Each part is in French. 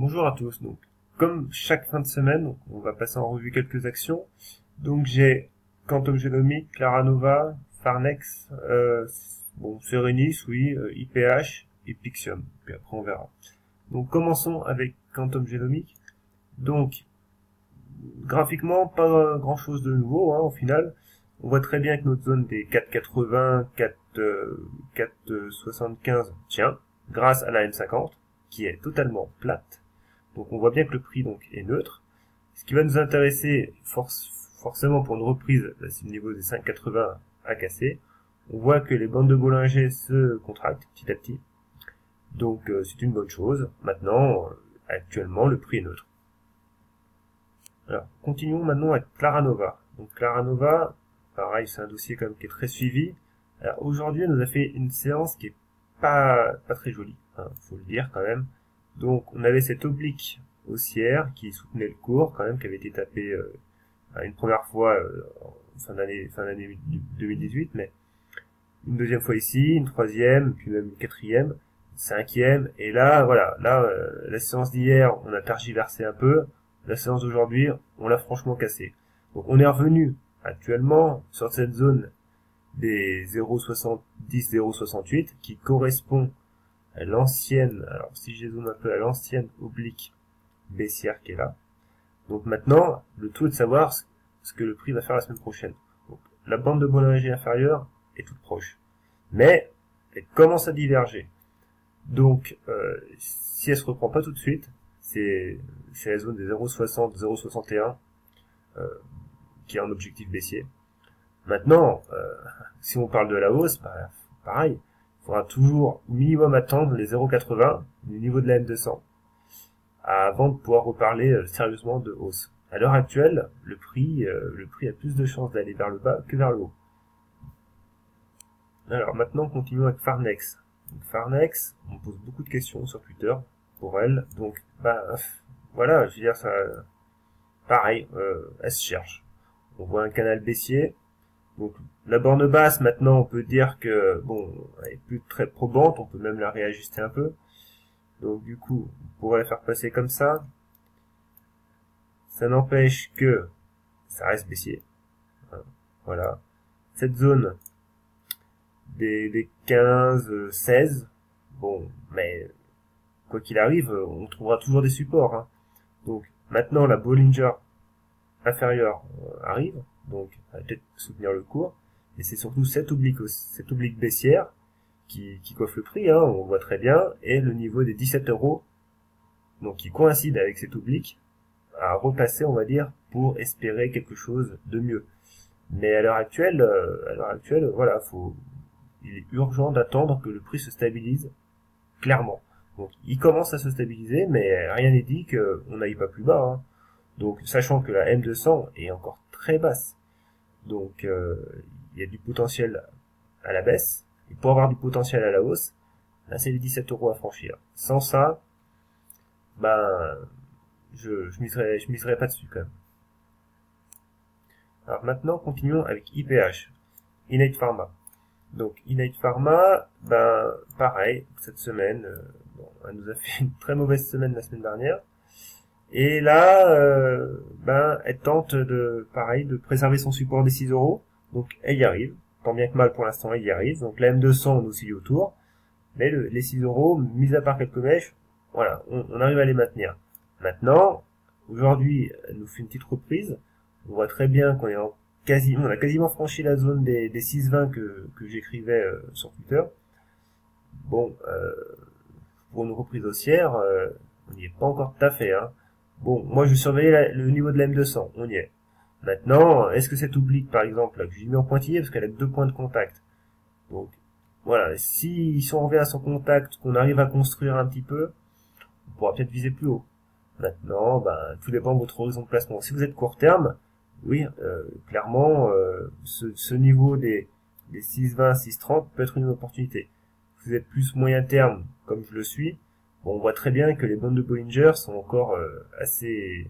Bonjour à tous. Donc, comme chaque fin de semaine, on va passer en revue quelques actions. Donc, j'ai Quantum Genomics, Claranova, Farnex, Serenis, oui, IPH et Pixium. Puis après, on verra. Donc, commençons avec Quantum Genomics. Donc, graphiquement, pas grand chose de nouveau, au final. On voit très bien que notre zone des 4,80, 4,75 tient, grâce à la M50, qui est totalement plate. Donc on voit bien que le prix donc est neutre. Ce qui va nous intéresser forcément pour une reprise, c'est le niveau des 5,80 à casser. On voit que les bandes de Bollinger se contractent petit à petit. Donc c'est une bonne chose. Maintenant, actuellement, le prix est neutre. Alors, continuons maintenant avec Claranova. Donc Claranova, pareil, c'est un dossier quand même qui est très suivi. Alors aujourd'hui, elle nous a fait une séance qui est pas très jolie, faut le dire quand même. Donc on avait cette oblique haussière qui soutenait le cours quand même, qui avait été tapé une première fois en fin d'année 2018, mais une deuxième fois ici, une troisième, puis même une quatrième, cinquième, et là voilà, la séance d'hier on a tergiversé un peu, la séance d'aujourd'hui on l'a franchement cassé. Donc on est revenu actuellement sur cette zone des 0,70, 0,68 qui correspond à l'ancienne, alors si je zoome un peu à l'ancienne oblique baissière qui est là. Donc maintenant, le tout est de savoir ce que le prix va faire la semaine prochaine. Donc, la bande de Bollinger inférieure est toute proche, mais elle commence à diverger. Donc si elle se reprend pas tout de suite, c'est la zone des 0,60, 0,61 qui est un objectif baissier. Maintenant, si on parle de la hausse, pareil, il faudra toujours au minimum attendre les 0,80 du niveau de la M200 avant de pouvoir reparler sérieusement de hausse. À l'heure actuelle, le prix a plus de chances d'aller vers le bas que vers le haut. Alors maintenant, continuons avec Farnex. Donc, Farnex, on pose beaucoup de questions sur Twitter pour elle. Donc, voilà, je veux dire, ça, pareil, elle se cherche. On voit un canal baissier. Donc la borne basse, maintenant, on peut dire que bon, elle est plus très probante, on peut même la réajuster un peu. Donc du coup, on pourrait la faire passer comme ça. Ça n'empêche que ça reste baissier. Voilà. Cette zone des 15, 16, bon, mais quoi qu'il arrive, on trouvera toujours des supports. Donc maintenant, la Bollinger inférieure arrive, donc elle va peut-être soutenir le cours. Et c'est surtout cette oblique baissière qui coiffe le prix, on voit très bien, et le niveau des 17 euros, donc qui coïncide avec cette oblique, à repasser, on va dire, pour espérer quelque chose de mieux. Mais à l'heure actuelle, voilà, il est urgent d'attendre que le prix se stabilise, clairement. Donc il commence à se stabiliser, mais rien n'est dit qu'on n'aille pas plus bas. Donc sachant que la M200 est encore très basse, donc il y a du potentiel à la baisse, et pour avoir du potentiel à la hausse, là c'est les 17 euros à franchir. Sans ça, je miserais pas dessus quand même. Alors maintenant, continuons avec IPH, Innate Pharma. Donc Innate Pharma, pareil, cette semaine, elle nous a fait une très mauvaise semaine la semaine dernière. Et là, elle tente de préserver son support des 6 euros. Donc elle y arrive. Tant bien que mal pour l'instant, elle y arrive. Donc la M200, on oscille autour. Mais les 6 euros, mis à part quelques mèches, voilà, on arrive à les maintenir. Maintenant, aujourd'hui, elle nous fait une petite reprise. On voit très bien qu'on est on a quasiment franchi la zone des 6,20 que j'écrivais sur Twitter. Bon, pour une reprise haussière, on n'y est pas encore tout à fait. Bon, moi je surveillais le niveau de la M200, on y est. Maintenant, est-ce que cette oblique, par exemple, là, que j'ai mis en pointillé, parce qu'elle a 2 points de contact. Donc, voilà, si on revient à son contact, qu'on arrive à construire un petit peu, on pourra peut-être viser plus haut. Maintenant, tout dépend de votre horizon de placement. Si vous êtes court terme, oui, clairement, ce niveau des 6,20, 6,30 peut être une opportunité. Si vous êtes plus moyen terme, comme je le suis, bon, on voit très bien que les bandes de Bollinger sont encore assez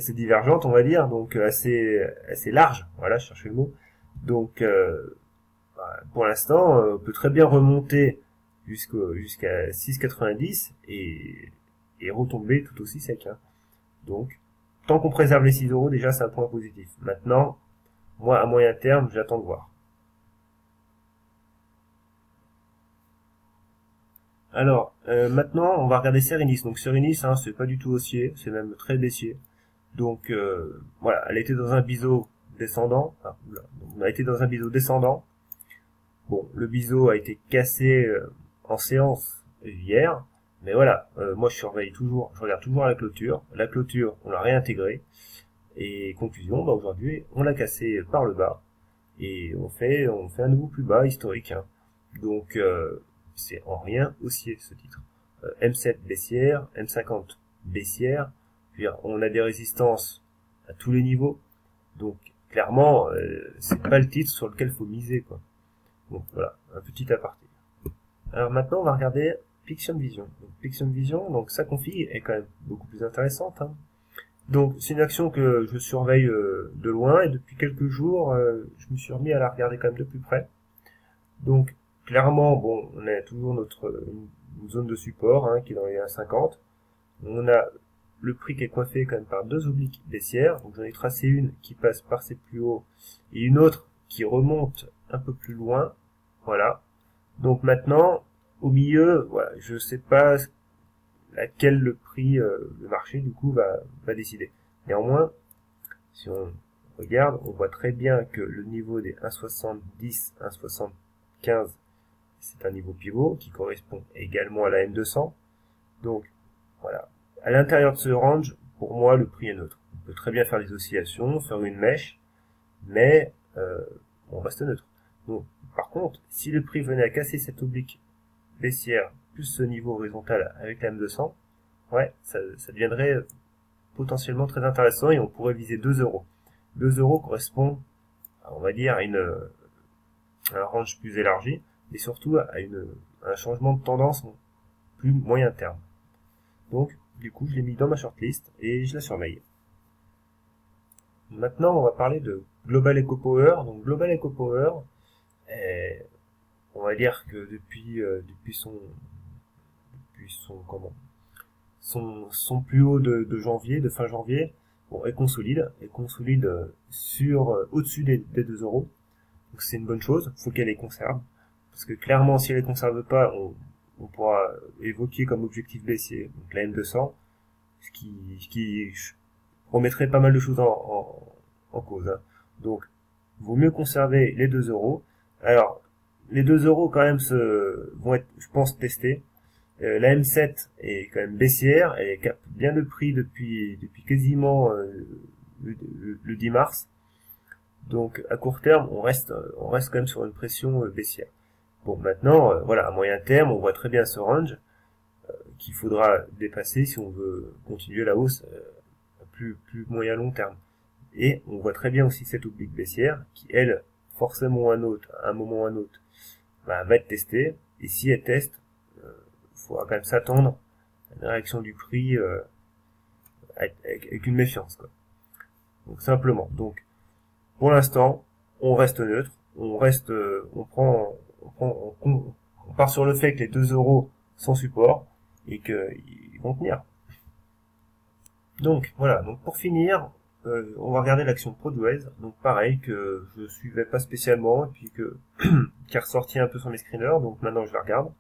divergentes, on va dire, donc assez larges. Voilà, je cherchais le mot. Donc, pour l'instant, on peut très bien remonter jusqu'à 6,90 et retomber tout aussi sec. Hein. Donc, tant qu'on préserve les 6 euros, déjà c'est un point positif. Maintenant, moi à moyen terme, j'attends de voir. Alors, maintenant, on va regarder Serenis. Donc Serenis, hein, c'est pas du tout haussier, c'est même très baissier. Donc voilà, elle était dans un biseau descendant. Ah, oula. Donc, on a été dans un biseau descendant. Bon, le biseau a été cassé en séance hier, mais voilà, moi je surveille toujours, je regarde toujours la clôture. La clôture, on l'a réintégrée. Et conclusion, bah aujourd'hui, on l'a cassé par le bas et on fait un nouveau plus bas historique. Hein. Donc c'est en rien haussier ce titre. M7 baissière, M50 baissière. On a des résistances à tous les niveaux. Donc clairement, c'est pas le titre sur lequel faut miser quoi. Donc voilà, un petit aparté. Alors maintenant, on va regarder Pixium Vision. Donc, Pixium Vision, donc sa config est quand même beaucoup plus intéressante. Hein. Donc c'est une action que je surveille de loin et depuis quelques jours, je me suis remis à la regarder quand même de plus près. Donc clairement, bon, on a toujours une zone de support hein, qui est dans les 1,50. On a le prix qui est coiffé quand même par deux obliques baissières. Donc j'en ai tracé une qui passe par ses plus hauts et une autre qui remonte un peu plus loin. Voilà. Donc maintenant, au milieu, voilà, je sais pas laquelle le prix, le marché du coup va décider. Néanmoins, si on regarde, on voit très bien que le niveau des 1,70, 1,75, c'est un niveau pivot qui correspond également à la M200. Donc voilà, à l'intérieur de ce range, pour moi, le prix est neutre. On peut très bien faire des oscillations, faire une mèche, mais on reste neutre. Donc, par contre, si le prix venait à casser cette oblique baissière plus ce niveau horizontal avec la M200, ouais, ça deviendrait potentiellement très intéressant et on pourrait viser 2 euros. 2 euros correspond, on va dire, à un range plus élargi et surtout à un changement de tendance plus moyen terme. Donc, du coup, je l'ai mis dans ma shortlist et je la surveille. Maintenant, on va parler de Global Eco Power. Donc, Global Eco Power, on va dire que depuis son plus haut de janvier, de fin janvier, bon, elle consolide sur au-dessus des 2 euros. Donc c'est une bonne chose, faut qu'elle les conserve. Parce que clairement, si elle les conserve pas, on pourra évoquer comme objectif baissier, donc la M200, ce qui remettrait pas mal de choses en cause. Hein. Donc, vaut mieux conserver les 2 euros. Alors, les 2 euros quand même vont être, je pense, testés. La M7 est quand même baissière, elle capte bien le prix depuis quasiment le 10 mars. Donc à court terme, on reste quand même sur une pression baissière. Bon, maintenant, voilà, à moyen terme, on voit très bien ce range qu'il faudra dépasser si on veut continuer la hausse à plus moyen long terme. Et on voit très bien aussi cette oblique baissière qui, elle, forcément à un moment ou à un autre, va être testée. Et si elle teste, il faudra quand même s'attendre à une réaction du prix avec une méfiance, quoi. Donc simplement. Donc pour l'instant, on reste neutre, on part sur le fait que les 2 euros sont support et qu'ils vont tenir. Donc voilà. Donc pour finir, on va regarder l'action Prodways. Donc pareil que je suivais pas spécialement et puis qui est ressorti un peu sur mes screeners. Donc maintenant je la regarde.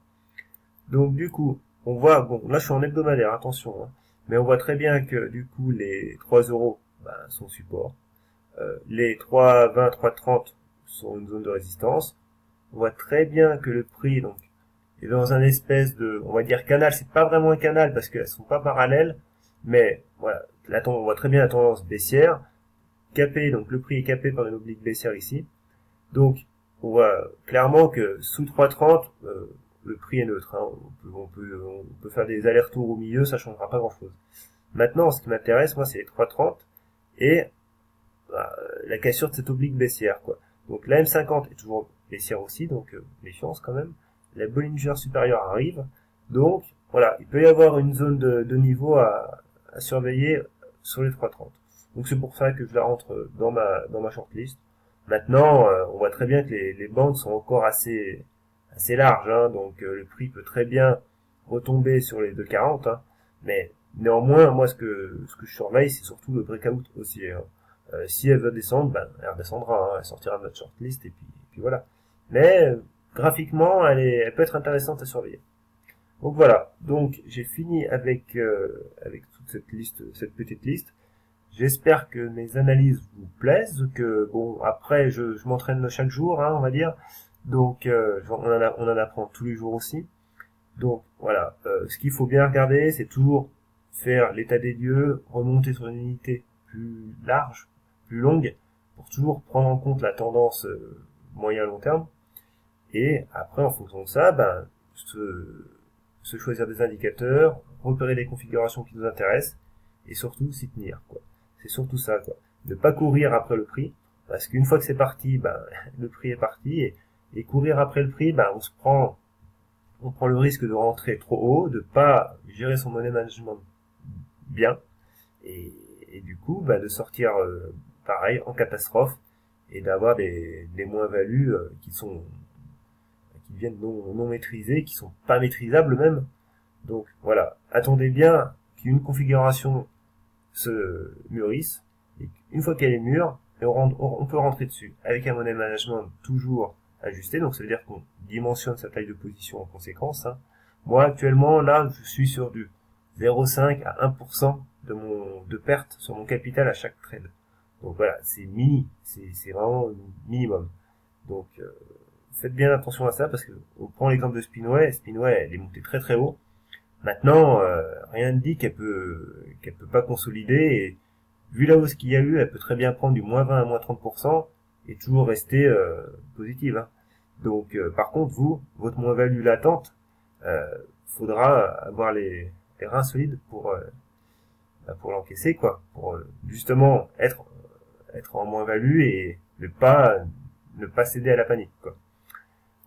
Donc du coup, on voit, bon, là je suis en hebdomadaire, attention, hein, mais on voit très bien que du coup les 3 euros sont support, les 3,20, 3,30 sont une zone de résistance. On voit très bien que le prix donc est dans un espèce de, on va dire canal, c'est pas vraiment un canal parce qu'elles sont pas parallèles, mais voilà, on voit très bien la tendance baissière, capé, donc le prix est capé par une oblique baissière ici, donc on voit clairement que sous 3,30 le prix est neutre. Hein. On peut faire des allers-retours au milieu, ça changera pas grand-chose. Maintenant, ce qui m'intéresse, moi, c'est les 3,30 et la cassure de cette oblique baissière, quoi. Donc la M50 est toujours baissière aussi, donc méfiance quand même. La Bollinger supérieure arrive, donc voilà, il peut y avoir une zone de niveau à surveiller sur les 3,30. Donc c'est pour ça que je la rentre dans ma shortlist. Maintenant, on voit très bien que les bandes sont encore assez assez large, hein, donc le prix peut très bien retomber sur les 2,40, hein, mais néanmoins, moi ce que je surveille, c'est surtout le breakout aussi, hein. Si elle veut descendre, ben elle redescendra, hein, elle sortira de notre shortlist et puis voilà. Mais graphiquement, elle peut être intéressante à surveiller. Donc voilà, donc j'ai fini avec toute cette liste, cette petite liste. J'espère que mes analyses vous plaisent, que bon après je m'entraîne chaque jour, hein, on va dire. Donc on en apprend tous les jours aussi. Donc voilà, ce qu'il faut bien regarder, c'est toujours faire l'état des lieux, remonter sur une unité plus large, plus longue, pour toujours prendre en compte la tendance moyen-long terme. Et après, en fonction de ça, ben, se choisir des indicateurs, repérer les configurations qui nous intéressent, et surtout s'y tenir, quoi. C'est surtout ça, quoi. Ne pas courir après le prix, parce qu'une fois que c'est parti, ben, le prix est parti, et courir après le prix, ben, on prend le risque de rentrer trop haut, de pas gérer son money management bien, et du coup, ben, de sortir, pareil, en catastrophe, et d'avoir des moins-values qui viennent non maîtrisés, qui sont pas maîtrisables même. Donc voilà, attendez bien qu'une configuration se mûrisse, et une fois qu'elle est mûre, on peut rentrer dessus avec un money management toujours ajusté, donc ça veut dire qu'on dimensionne sa taille de position en conséquence, hein. Moi actuellement là je suis sur du 0,5 à 1% de perte sur mon capital à chaque trade. Donc voilà, c'est c'est vraiment minimum. Donc faites bien attention à ça parce que on prend l'exemple de Spinway, elle est montée très très haut. Maintenant, rien ne dit qu'elle peut pas consolider et vu la hausse qu'il y a eu, elle peut très bien prendre du moins 20 à moins 30% et toujours rester positive, hein. Donc par contre votre moins-value latente, euh, faudra avoir les reins solides pour l'encaisser quoi, pour justement être en moins-value et ne pas céder à la panique quoi.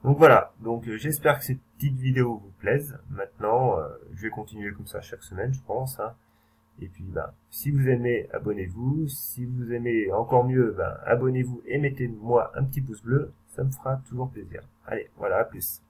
Donc voilà, donc j'espère que cette petite vidéo vous plaise. Maintenant, je vais continuer comme ça chaque semaine, je pense, hein. Et puis, ben, si vous aimez, abonnez-vous. Si vous aimez encore mieux, ben, abonnez-vous et mettez-moi un petit pouce bleu. Ça me fera toujours plaisir. Allez, voilà, à plus.